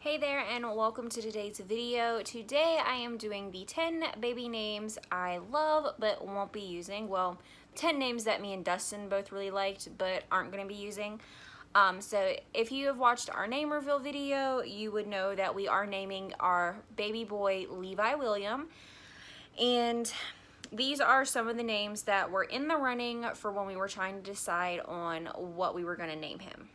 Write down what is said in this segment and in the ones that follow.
Hey there and welcome to today's video. Today I am doing the 10 baby names I love but won't be using. Well, 10 names that me and Dustin both really liked but aren't going to be using. So if you have watched our name reveal video, you would know that we are naming our baby boy Levi William. And these are some of the names that were in the running for when we were trying to decide on what we were going to name him.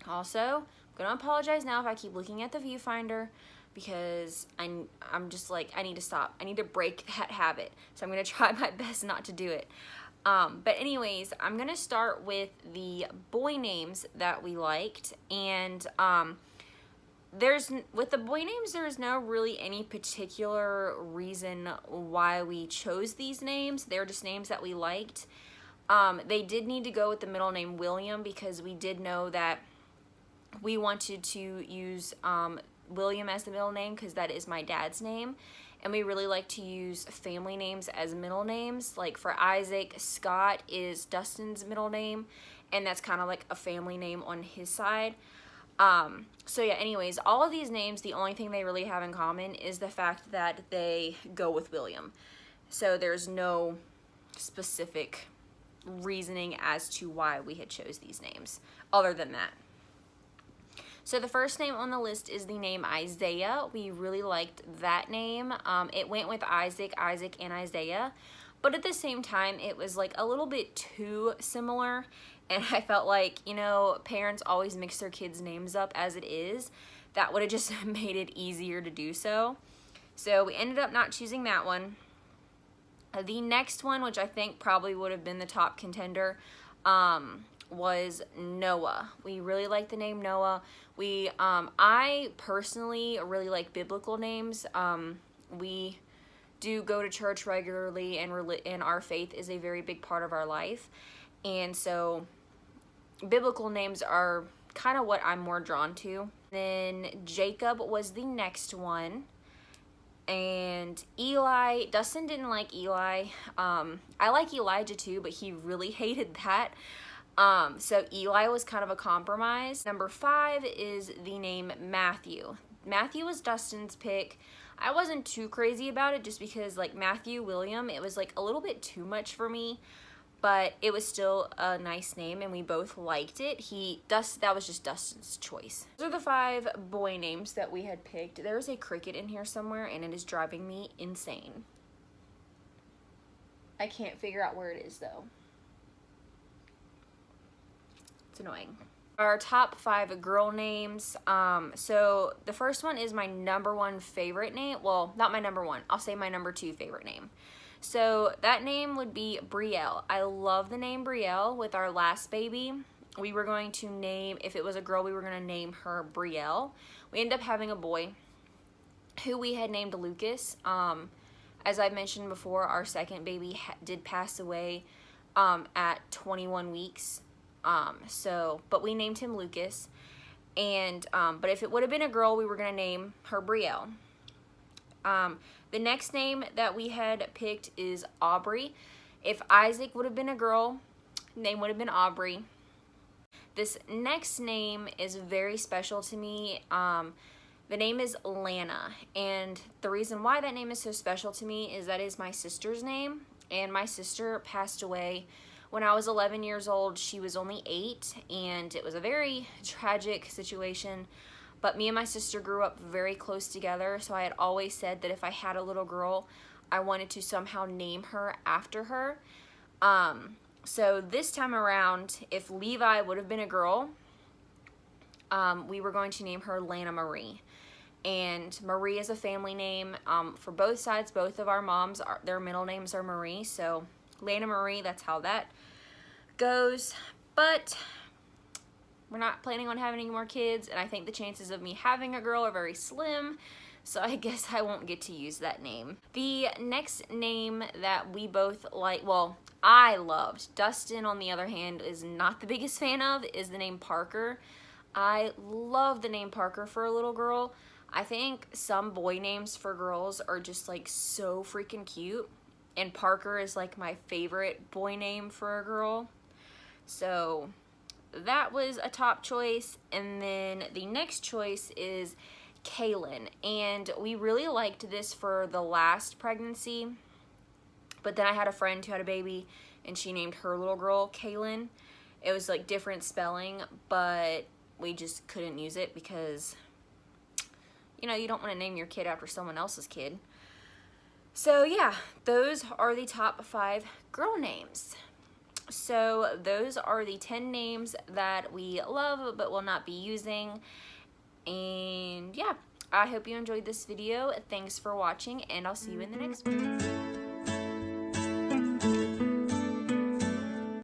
Also, I'm gonna apologize now if I keep looking at the viewfinder because I'm just like, I need to stop. I need to break that habit. So I'm gonna try my best not to do it. But anyways, I'm gonna start with the boy names that we liked. And with the boy names, there's no really any particular reason why we chose these names. They're just names that we liked. They did need to go with the middle name William because we did know that we wanted to use William as the middle name because that is my dad's name, and we really like to use family names as middle names. Like for Isaac, Scott is Dustin's middle name, and that's kind of like a family name on his side. So yeah, anyways, all of these names, the only thing they really have in common is the fact that they go with William. So there's no specific reasoning as to why we had chose these names other than that. So the first name on the list is the name Isaiah. We really liked that name. It went with Isaac, and Isaiah, but at the same time, it was like a little bit too similar, and I felt like, you know, parents always mix their kids' names up as it is. That would have just made it easier to do so. So we ended up not choosing that one. The next one, which I think probably would have been the top contender, was Noah. We really like the name Noah. I personally really like biblical names. We do go to church regularly, and our faith is a very big part of our life. And so biblical names are kind of what I'm more drawn to. Then Jacob was the next one. And Eli, Dustin didn't like Eli. I like Elijah too, but he really hated that. So Eli was kind of a compromise. Number 5 is the name Matthew. Matthew was Dustin's pick. I wasn't too crazy about it just because like Matthew William, it was like a little bit too much for me, but it was still a nice name and we both liked it. That was just Dustin's choice. Those are the 5 boy names that we had picked. There's a cricket in here somewhere and it is driving me insane. I can't figure out where it is though. It's annoying. Our top 5 girl names. So the first one is my number 1 favorite name. Well, not my number 1. I'll say my number 2 favorite name. So that name would be Brielle. I love the name Brielle. With our last baby, we were going to name, if it was a girl, we were going to name her Brielle. We ended up having a boy who we had named Lucas. As I mentioned before, our second baby did pass away at 21 weeks. But we named him Lucas, and, but if it would have been a girl, we were going to name her Brielle. The next name that we had picked is Aubree. If Isaac would have been a girl, name would have been Aubree. This next name is very special to me. The name is Lana, and the reason why that name is so special to me is that is my sister's name, and my sister passed away when I was 11 years old. She was only 8, and it was a very tragic situation, but me and my sister grew up very close together, so I had always said that if I had a little girl, I wanted to somehow name her after her. So this time around, if Levi would have been a girl, we were going to name her Lana Marie. And Marie is a family name. For both sides, both of our moms, their middle names are Marie, so Lana Marie, that's how that goes. But we're not planning on having any more kids, and I think the chances of me having a girl are very slim, so I guess I won't get to use that name. The next name that we both like, well, I loved, Dustin on the other hand is not the biggest fan of, is the name Parker. I love the name Parker for a little girl. I think some boy names for girls are just like so freaking cute, and Parker is like my favorite boy name for a girl. So that was a top choice. And then the next choice is Kailyn, and we really liked this for the last pregnancy, but then I had a friend who had a baby and she named her little girl Kailyn. It was like different spelling, but we just couldn't use it because, you know, you don't want to name your kid after someone else's kid. So yeah, those are the top 5 girl names. So those are the 10 names that we love but will not be using. And yeah, I hope you enjoyed this video. Thanks for watching, and I'll see you in the next one.